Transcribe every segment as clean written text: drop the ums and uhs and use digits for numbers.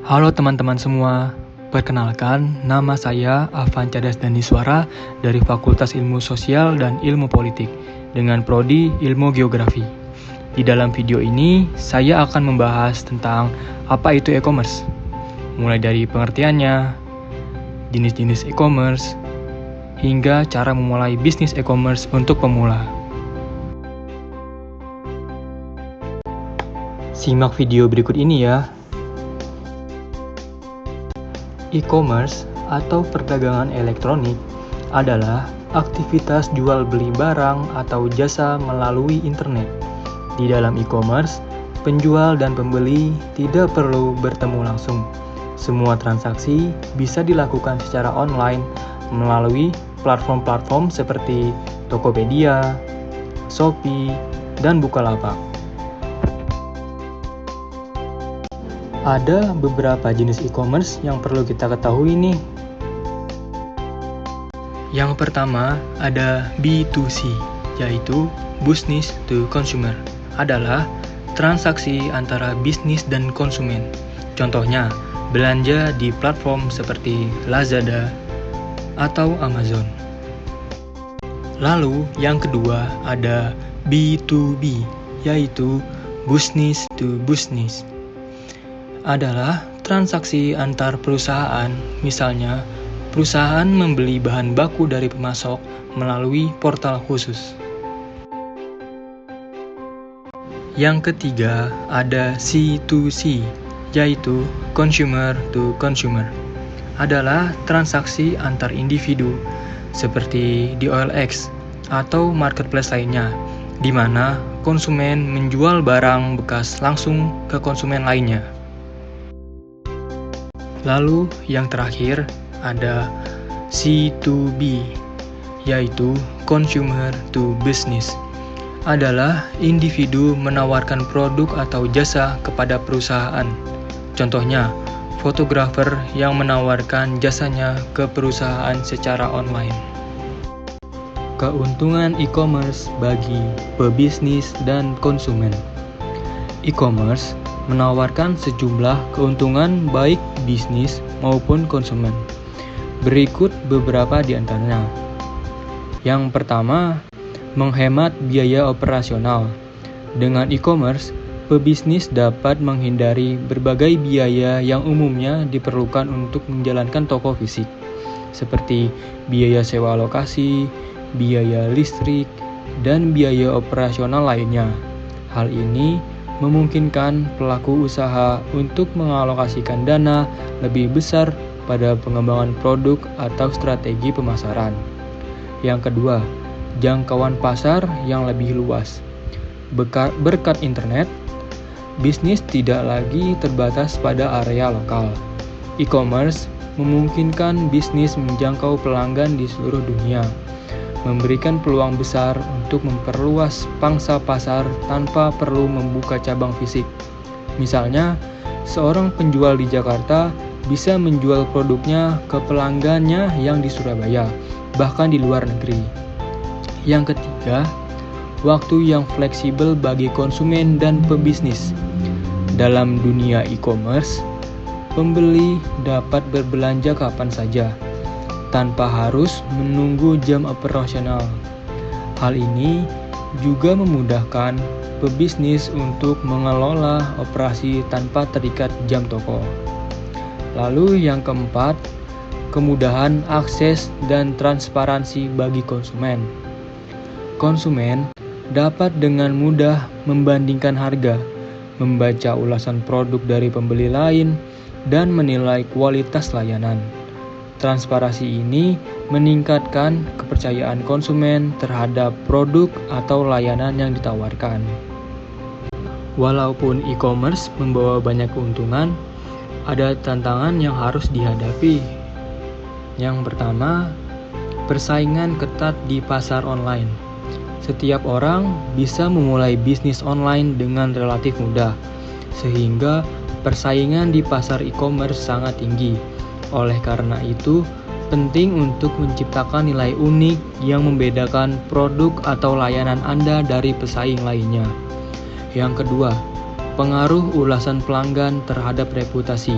Halo teman-teman semua, perkenalkan nama saya Afan Cadas Daniswara dari Fakultas Ilmu Sosial dan Ilmu Politik dengan prodi Ilmu Geografi. Di dalam video ini, saya akan membahas tentang apa itu e-commerce, mulai dari pengertiannya, jenis-jenis e-commerce, hingga cara memulai bisnis e-commerce untuk pemula. Simak video berikut ini ya. E-commerce atau perdagangan elektronik adalah aktivitas jual beli barang atau jasa melalui internet. Di dalam e-commerce, penjual dan pembeli tidak perlu bertemu langsung. Semua transaksi bisa dilakukan secara online melalui platform-platform seperti Tokopedia, Shopee, dan Bukalapak. Ada beberapa jenis e-commerce yang perlu kita ketahui nih. Yang pertama ada B2C, yaitu Business to Consumer. Adalah transaksi antara bisnis dan konsumen. Contohnya, belanja di platform seperti Lazada atau Amazon. Lalu yang kedua ada B2B, yaitu Business to Business. Adalah transaksi antar perusahaan, misalnya perusahaan membeli bahan baku dari pemasok melalui portal khusus. Yang ketiga ada C2C, yaitu Consumer to Consumer. Adalah transaksi antar individu seperti di OLX atau marketplace lainnya, di mana konsumen menjual barang bekas langsung ke konsumen lainnya. Lalu yang terakhir ada C2B, yaitu Consumer to Business. Adalah individu menawarkan produk atau jasa kepada perusahaan. Contohnya, fotografer yang menawarkan jasanya ke perusahaan secara online. Keuntungan e-commerce bagi pebisnis dan konsumen. E-commerce menawarkan sejumlah keuntungan baik bisnis maupun konsumen. Berikut beberapa di antaranya. Yang pertama, menghemat biaya operasional. Dengan e-commerce, pebisnis dapat menghindari berbagai biaya yang umumnya diperlukan untuk menjalankan toko fisik, seperti biaya sewa lokasi, biaya listrik, dan biaya operasional lainnya. Hal ini memungkinkan pelaku usaha untuk mengalokasikan dana lebih besar pada pengembangan produk atau strategi pemasaran. Yang kedua, jangkauan pasar yang lebih luas. Berkat internet, bisnis tidak lagi terbatas pada area lokal. E-commerce memungkinkan bisnis menjangkau pelanggan di seluruh dunia, memberikan peluang besar untuk memperluas pangsa pasar tanpa perlu membuka cabang fisik. Misalnya, seorang penjual di Jakarta bisa menjual produknya ke pelanggannya yang di Surabaya, bahkan di luar negeri. Yang ketiga, waktu yang fleksibel bagi konsumen dan pebisnis. Dalam dunia e-commerce, pembeli dapat berbelanja kapan saja, tanpa harus menunggu jam operasional. Hal ini juga memudahkan pebisnis untuk mengelola operasi tanpa terikat jam toko. Lalu yang keempat, kemudahan akses dan transparansi bagi konsumen. Konsumen dapat dengan mudah membandingkan harga, membaca ulasan produk dari pembeli lain, dan menilai kualitas layanan. Transparansi ini meningkatkan kepercayaan konsumen terhadap produk atau layanan yang ditawarkan. Walaupun e-commerce membawa banyak keuntungan, ada tantangan yang harus dihadapi. Yang pertama, persaingan ketat di pasar online. Setiap orang bisa memulai bisnis online dengan relatif mudah, sehingga persaingan di pasar e-commerce sangat tinggi. Oleh karena itu, penting untuk menciptakan nilai unik yang membedakan produk atau layanan Anda dari pesaing lainnya. Yang kedua, pengaruh ulasan pelanggan terhadap reputasi.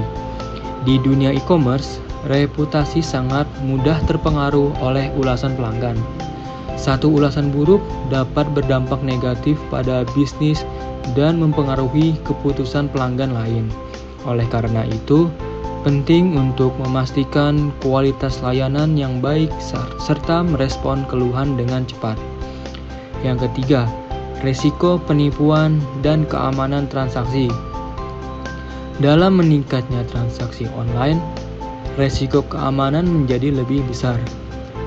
Di dunia e-commerce, reputasi sangat mudah terpengaruh oleh ulasan pelanggan. Satu ulasan buruk dapat berdampak negatif pada bisnis dan mempengaruhi keputusan pelanggan lain. Oleh karena itu, penting untuk memastikan kualitas layanan yang baik serta merespon keluhan dengan cepat. Yang ketiga, risiko penipuan dan keamanan transaksi. Dalam meningkatnya transaksi online, risiko keamanan menjadi lebih besar.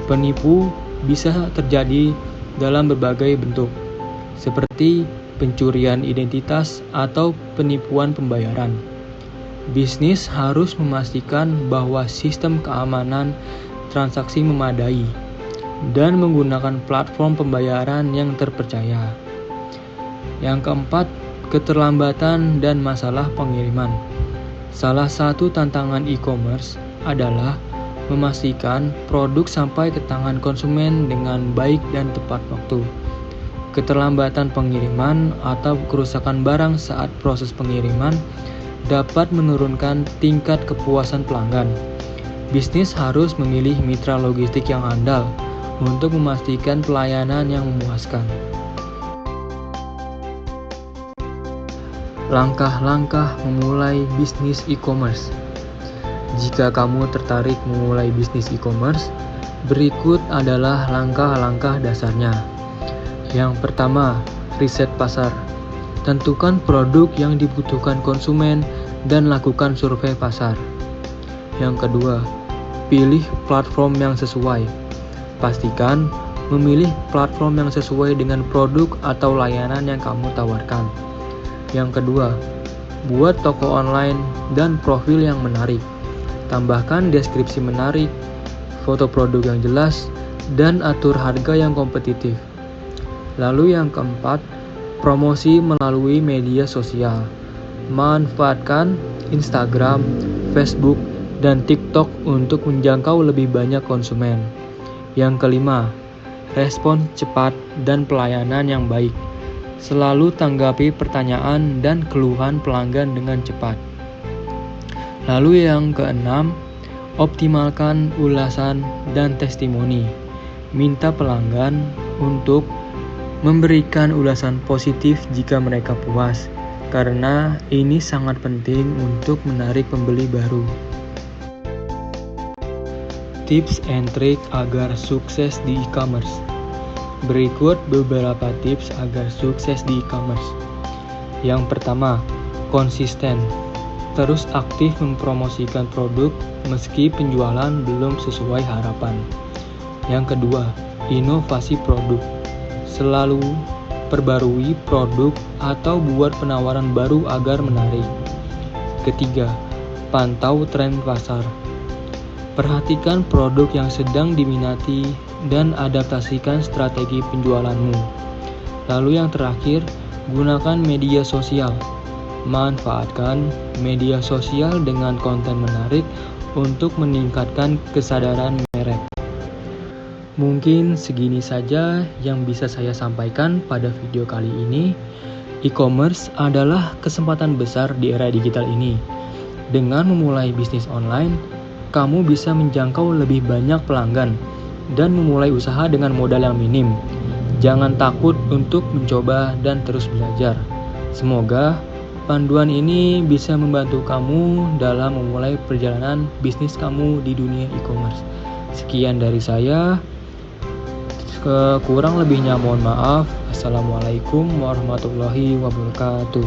Penipu bisa terjadi dalam berbagai bentuk, seperti pencurian identitas atau penipuan pembayaran. Bisnis harus memastikan bahwa sistem keamanan transaksi memadai dan menggunakan platform pembayaran yang terpercaya. Yang keempat, keterlambatan dan masalah pengiriman. Salah satu tantangan e-commerce adalah memastikan produk sampai ke tangan konsumen dengan baik dan tepat waktu. Keterlambatan pengiriman atau kerusakan barang saat proses pengiriman dapat menurunkan tingkat kepuasan pelanggan. Bisnis harus memilih mitra logistik yang andal untuk memastikan pelayanan yang memuaskan. Langkah-langkah memulai bisnis e-commerce. Jika kamu tertarik memulai bisnis e-commerce, berikut adalah langkah-langkah dasarnya. Yang pertama, riset pasar. Tentukan produk yang dibutuhkan konsumen dan lakukan survei pasar. Yang kedua, pilih platform yang sesuai. Pastikan memilih platform yang sesuai dengan produk atau layanan yang kamu tawarkan. Yang kedua, buat toko online dan profil yang menarik. Tambahkan deskripsi menarik, foto produk yang jelas, dan atur harga yang kompetitif. Lalu yang keempat, promosi melalui media sosial. Manfaatkan Instagram, Facebook, dan TikTok untuk menjangkau lebih banyak konsumen. Yang kelima, respon cepat dan pelayanan yang baik. Selalu tanggapi pertanyaan dan keluhan pelanggan dengan cepat. Lalu yang keenam, optimalkan ulasan dan testimoni. Minta pelanggan untuk memberikan ulasan positif jika mereka puas, karena ini sangat penting untuk menarik pembeli baru. Tips and trik agar sukses di e-commerce. Berikut beberapa tips agar sukses di e-commerce. Yang pertama, konsisten. Terus aktif mempromosikan produk meski penjualan belum sesuai harapan. Yang kedua, inovasi produk. Selalu perbarui produk atau buat penawaran baru agar menarik. Ketiga, pantau tren pasar. Perhatikan produk yang sedang diminati dan adaptasikan strategi penjualanmu. Lalu yang terakhir, gunakan media sosial. Manfaatkan media sosial dengan konten menarik untuk meningkatkan kesadaran merek. Mungkin segini saja yang bisa saya sampaikan pada video kali ini. E-commerce adalah kesempatan besar di era digital ini. Dengan memulai bisnis online, kamu bisa menjangkau lebih banyak pelanggan dan memulai usaha dengan modal yang minim. Jangan takut untuk mencoba dan terus belajar. Semoga panduan ini bisa membantu kamu dalam memulai perjalanan bisnis kamu di dunia e-commerce. Sekian dari saya. Kurang lebihnya mohon maaf. Assalamualaikum warahmatullahi wabarakatuh.